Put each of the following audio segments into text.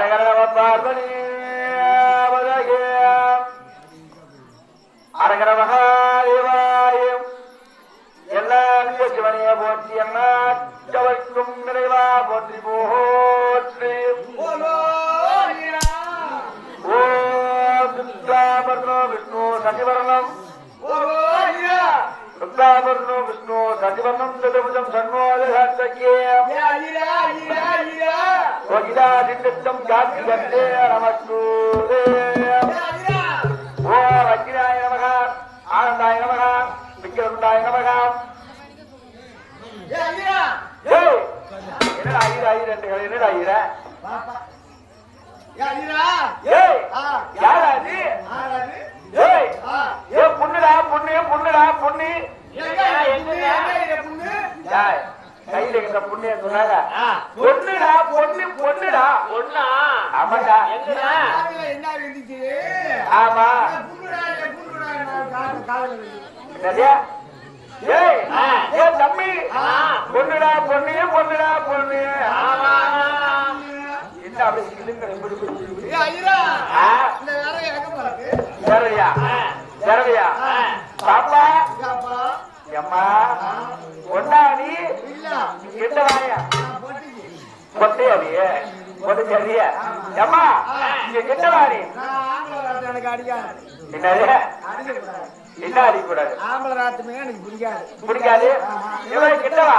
அரகரவ பார்வதி அரகர மகாதேவாயம் எல்லாம் சிவனைய போற்றி அண்ணாச்சவர்க்கும் நிறைவா போற்றி போற்றி ஓம் சுக்லாபர்ணோ விஷ்ணு சசிவர்ணம் சுக்லாபர்ணோ விஷ்ணு சசிவர்ணம் சதுர்புஜம் சண்மோதகேயம் சித்தம் கார்த்திகே நமஸ்தூதே ஓ வஜ்ராய நமக ஆனந்தாய நமக விக்கிரகுண்டாய நமக என்னடா ஐயர் ஐயர் என்னடா ஐயர் பொண்ணுடா பொண்ணு பொண்ணுடா பொண்ணு கையில இருக்கிற பொண்ணு சொன்னாங்க பொண்ணுடா பொண்ணு பொண்ணுடா பொண்ணா ஆமாடா ஆமா தம்பி பொண்ணுடா பொண்ணு பொண்ணுடா பொண்ணு என்ன அப்படி ஜரவியா பாப்பா அம்மா ஒன்னா நீ என்ன வாயா பொட்டையா பொட்டு சரியா அம்மா இங்க கெட்ட வாரி என்னது என்ன அடிக்கூடாது ஆம்பளை ராத்துமே எனக்கு பிடிக்காது பிடிக்காது இவன் கெட்டவா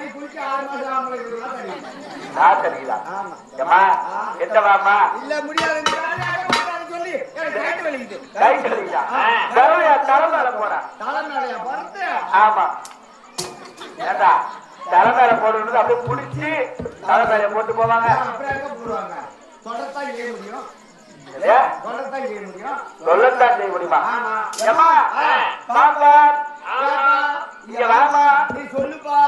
நீ குளிக்க 6 மாசம் ஆம்பளை ராத்தடிங்களா அம்மா கெட்டவாமா இல்ல முடியாது சொல்லி கைட்டு வலிக்குது கைட்டு வலிக்குதா தரவையா தலைமையில போறா தலைமையிலையா பறந்து ஆமா ஏண்டா தலைமையில போடுறது அப்படியே புடிச்சு தலைமையில போட்டு போவாங்க அப்படியே போடுவாங்க தொடர்தான் செய்ய முடியும் சொல்லத்தான் செய்ய முடியுமா ஏமா பாப்பா இங்க வாமா நீ சொல்லுப்பா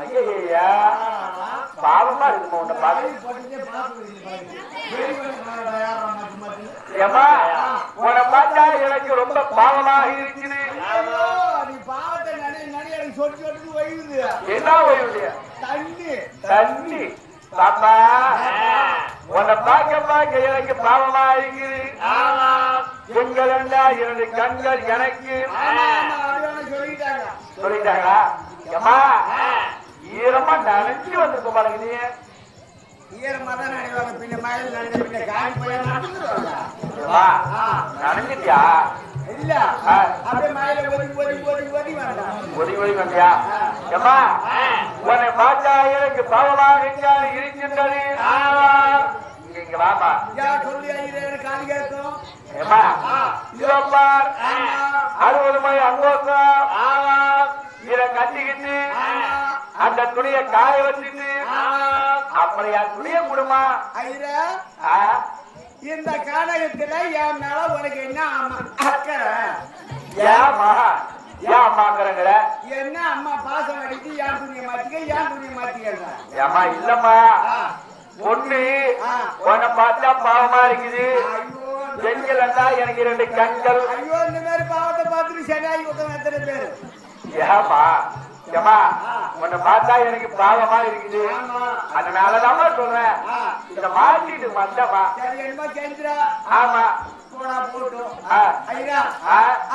ஐயா பாவமா இருக்குமா உன்னை பாத்து ஏமா உன்னை பார்த்தா எனக்கு ரொம்ப பாவமாக இருக்குது நீ பாவத்தை நினைய சொட்டு சொட்டு ஒய்வுது என்ன ஒய்வுது தண்ணி தண்ணி பாப்பா உன்னை பார்க்க எனக்கு பாவமா இருக்குது எங்கள் இரண்டு கண்கள் எனக்கு சொல்லிட்டாங்களா ஏமா ஈரமா நனைஞ்சு வந்திருக்க பாருங்க நீ ஈரமா தான் நினைவாங்க பின்ன மயில் நினைஞ்ச பின்ன காய் போய் நனைஞ்சிட்டியா இல்ல அப்படியே மயில ஒதி வந்தியா ஏமா உன்னை பார்த்தா எனக்கு பாவமாக இருக்கின்றது இங்க வாமா சொல்லி ஐயர் காலி கேட்கும் ஏமா இதோ பார் 60 மைல் அங்கோசம் இதை கட்டிக்கிட்டு அந்த துணியை காய வச்சுட்டு அப்படியா துணிய குடுமா ஐயா இந்த கானகத்துல என் மேல உனக்கு என்ன அக்கறை ஏமா ஏன் அம்மாங்கிறங்கிற என்ன அம்மா பாசம் அடிச்சு என் துணியை மாத்திக்க ஏமா இல்லம்மா பொண்ணு உன்னை பார்த்தா பாவமா இருக்குது பெண்கள் எனக்கு 2 கண்கள் ஐயோ இந்த மாதிரி பாவத்தை பார்த்துட்டு சரியாகி எத்தனை பேரு ஏமா ஏமா உன்னை பார்த்தா எனக்கு பாவமா இருக்குது அதனாலதான் சொல்றேன் இத மாத்திட்டு வந்தமா ஆமா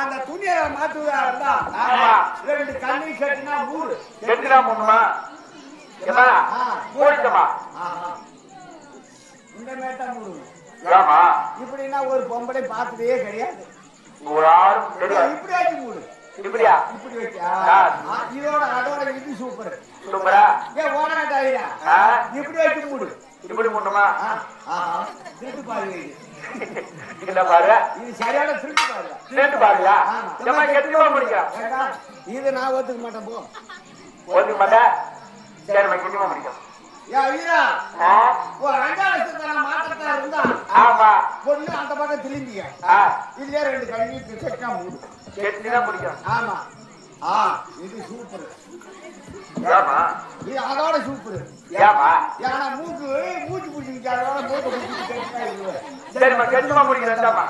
அந்த துணியை மாத்துவதா இருந்தா 2 கண்ணி கட்டினா 3 கட்டினா 3மா ஏமா மூடிட்டமா இந்த மேட்டா 3 ஏமா இப்படின்னா ஒரு பொம்பளை பார்த்ததே கிடையாது ஒரு ஆளும் தெரியாது இப்படியாச்சு 3 இப்படியா இப்படி வச்சா அதோட இது சூப்பர் சூப்பரா ஓடா இப்படி வச்சு 3 இப்படி 3மா திருட்டு பாருங்க இல்ல பாரு இது சரியான திருட்டு பாருயா ஏமா கெட்டிமா முடிக்க இது நான் ஒத்துக்க மாட்டேன் போ ஒத்துக்க மாட்டேன் சரிம்மா கெட்டிமா முடிக்கும் பொண்ணு அந்த பக்கம் திரும்பிங்க இல்லையா 2 கல்வி கெட்டா 3 கெட்டினா முடிக்கும் ஆமா இது சூப்பர் இது அதோட சூப்பர் ஏன்னா மூச்சு பிடிச்சிருச்சு அதோட மூட்டை பிடிச்சிருக்கு சரிம்மா கெட்டிமா முடிக்கிறேன்டாமா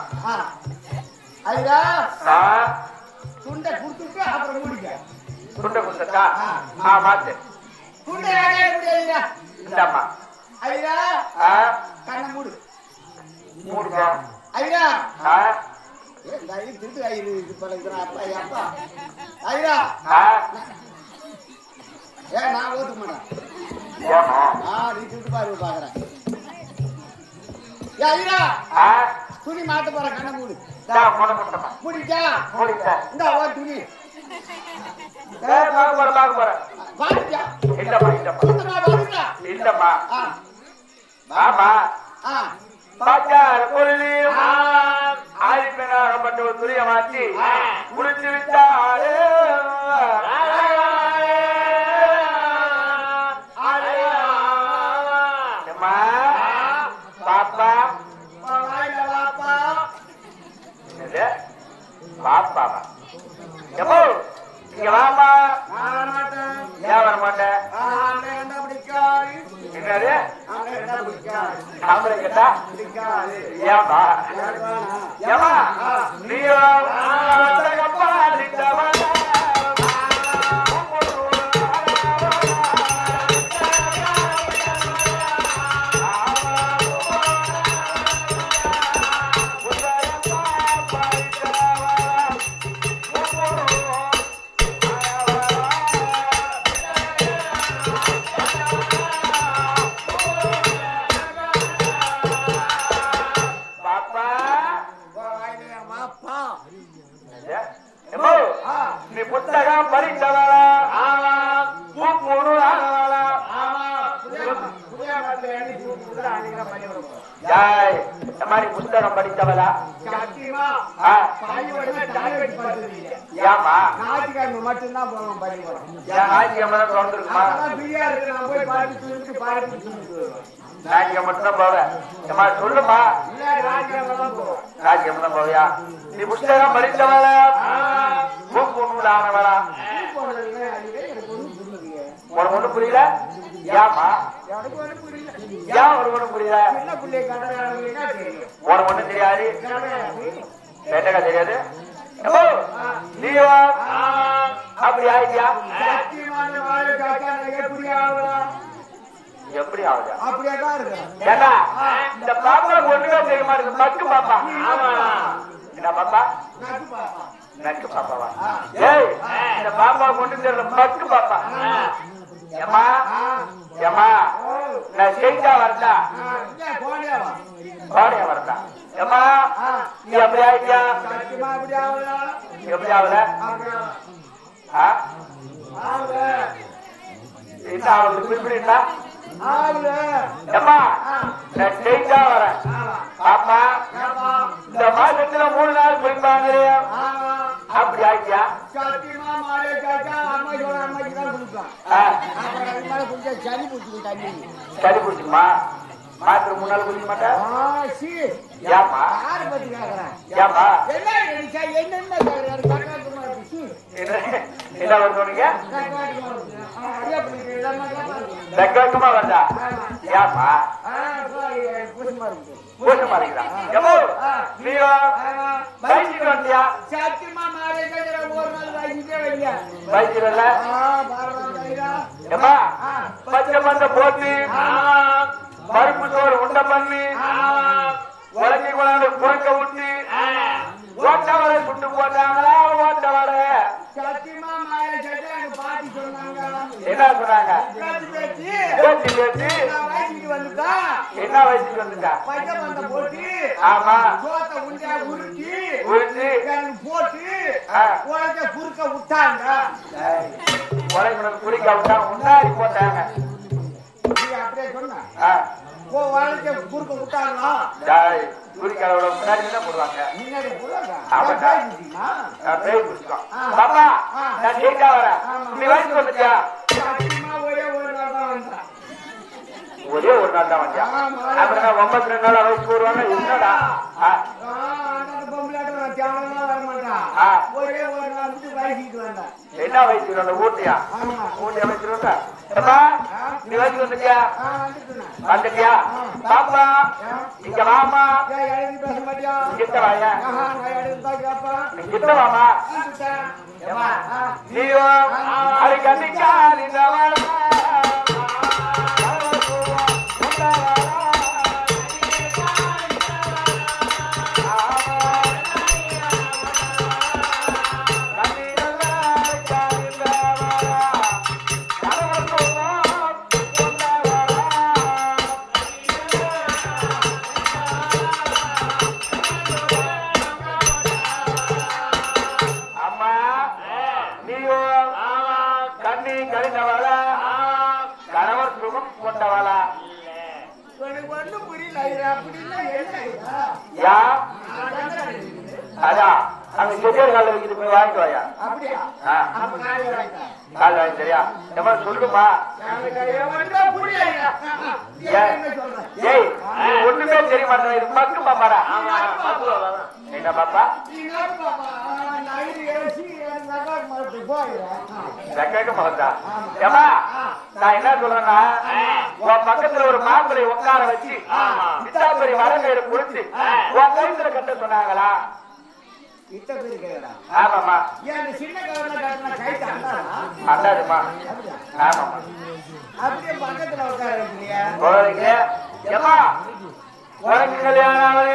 ஐயா துண்டை கொடுத்துட்டு அப்புறம் முடிக்க துண்டை கொடுத்தா மாத்து துண்டை இந்தாமா ஐயா ஆ கண்ணை மூடு மூடுங்க ஐயா ஆ திருட்டு ஐயரு இது பழகுறான் அப்பா அப்பா ஐயா ஆ ஏன் நான் ஓட்டுக்க மாட்டேன் ஏமா நீ திருட்டு பாரு பாக்குறேன் ஐயா ஆ துணி மாட்ட போற கண்ணை மூடு முடிச்சா இந்த ஒரு துணி பாக்க போறேன் பாத்தியா இல்லம்மா இல்லம்மா இல்லம்மா ஆமா பாச்சார பொருளி ஆதிப்பெண்ணாகப்பட்ட ஒரு துணியை மாற்றி முடிச்சு விட்டாரு பாப்பா பாப்பா எப்போ இங்க வாமா ஏன் வர மாட்டேன் என்னது ஆம்பளை கேட்டா ஏமா ஏமா நீ நீ புத்தகம் படித்தவளா மாதிரி புத்தகம் படித்தவளா ஏமா ஞாயிற்றுக்கிழமை மட்டும்தான் போவோம் படிக்கிறோம் ஞாயிற்றுக்கிழமை தான் திறந்துருக்குமா ஞாயிற்றுக்கிழமை மட்டும்தான் போவேன் ஏமா சொல்லுமா ஞாயிற்றுக்கிழமை தான் போவியா நீ புத்தகம் படித்தவளா ஆனவளா உனக்கு ஒண்ணு புரியல ஏமா ஏன் ஒரு ஒண்ணு புரியல உனக்கு ஒண்ணு தெரியாது கேட்டக்கா தெரியாது நீவா அப்படி ஆயிட்டியா எப்படி ஆகுது அப்படியாதான் இருக்கு ஏன்னா இந்த பாப்பா ஒண்ணுமே தெரிய மாட்டேங்குது பக்கு பாப்பா என்ன பாப்பா நக்கு பாப்பாவா ஏய் இந்த பாப்பா கொண்டு தெரியல பக்கு பாப்பா ஏமா ஏமா நான் ஜெயிச்சா வரதா கோடையா வரதா ஏமா நீ அப்படி ஆயிட்டியா எப்படி ஆகல என்ன ஆகுது குறிப்பிட்டா ஏமா நான் ஜெயிச்சா வரேன் பாப்பா இந்த மாசத்துல 3 நாள் குளிப்பாங்க அப்படி ஆயிட்டியா சளி பிடிச்சிக்குமா மாத்திர 3 நாள் குளிக்க மாட்டேன் ஏமா ஏமா என்ன வருவீங்க வெக்கமா வந்தா ஏமா போட்டு மாறிக்கிறா எவ்வளோ நீரோ பைக்கு வந்தியா பைக்கு வரல ஏமா பச்சை மண்ணை போட்டு பருப்பு சோறு உண்டை பண்ணி உலகி கொண்டாந்து குறைக்க விட்டு ஓட்ட வடை சுட்டு போட்டாங்களா ஓட்ட வடை என்ன சொன்னாங்க என்ன வயசுக்கு வந்துட்டா ஆமா உருட்டி குறுக்க விட்டாங்க குடிக்க விட்டா முன்னாடி போட்டாங்க அப்படியே சொன்ன குறுக்க விட்டாங்களா குடிக்காதோட முன்னாடி தான் போடுவாங்க முன்னாடி போடுவாங்க பாப்பா நான் ஜெயிச்சா வரேன் நீ வயசுக்கு வந்துட்டியா ஒரே ஒரு நாள் தான் வந்தியா அப்புறம் 92 நாள் வயசுக்கு வருவாங்க என்னடா என்ன வயசுக்கு வந்த ஊட்டியா ஊட்டியா வயசுக்கு வந்தா நீ வயசுக்கு வந்துட்டியா வந்துட்டியா பாப்பா இங்க வாமா கிட்ட வாயா கிட்ட வாமா நீயோ அது கண்டிக்கா அப்படின்னு அப்படின்னா என்ன யா அதான் அங்க செட்டியார் கால வைக்கிது போய் வாங்கிட்டு வாயா. அப்படியா? ஆ, அப்ப நான் வாங்கிட்டேன். கால் வாங்கி சரியா? ஏமா சொல்லுமா? ஏய், நீ ஒண்ணுமே தெரிய மாட்டேன். இது மக்கு பாப்பாரா? என்ன பாப்பா? வெக்க மகத்தா. ஏமா, நான் என்ன சொல்றேன்னா, உன் பக்கத்துல ஒரு மாப்பிளை உட்கார வச்சு சித்தாபுரி வரவேறு குடிச்சு உன் கைத்துல கட்ட சொன்னாங்களா? ஆமாமா. அண்டாதுமா. ஆமாமா. ஏமா, உனக்கு கல்யாணம் ஆகல,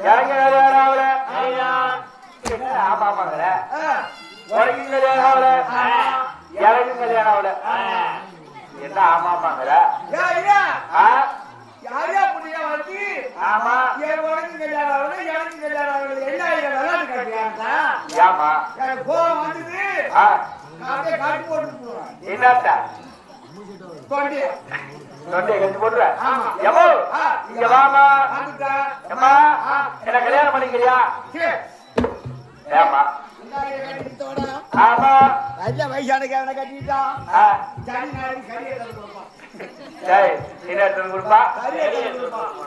எனக்கு கல்யாணம் ஆகல. ஆமாமாங்கல, உனக்கு கல்யாணம் ஆகல, எனக்கு கல்யாணம் ஆகல. என்ன ஆமாமாங்கல? யாரையா புண்ணியா வந்து ஆமா உனக்கு கல்யாணம் ஆகல, எனக்கு கல்யாணம் ஆகல. என்ன விளையாட்டு காட்டியா? ஏமா எனக்கு கோவம் வந்தது. அப்படியே காட்டி போட்டு போறேன். என்னத்தா தொண்டையா தொண்டையை கட்டி போட்டுற? எமோ இங்க வாமா. எம்மா, என்ன கல்யாணம் பண்ணிக்கிறியா? ஏமா ஆமா வயசான கேவனை கட்டிட்டான். என்ன கொடுப்பா?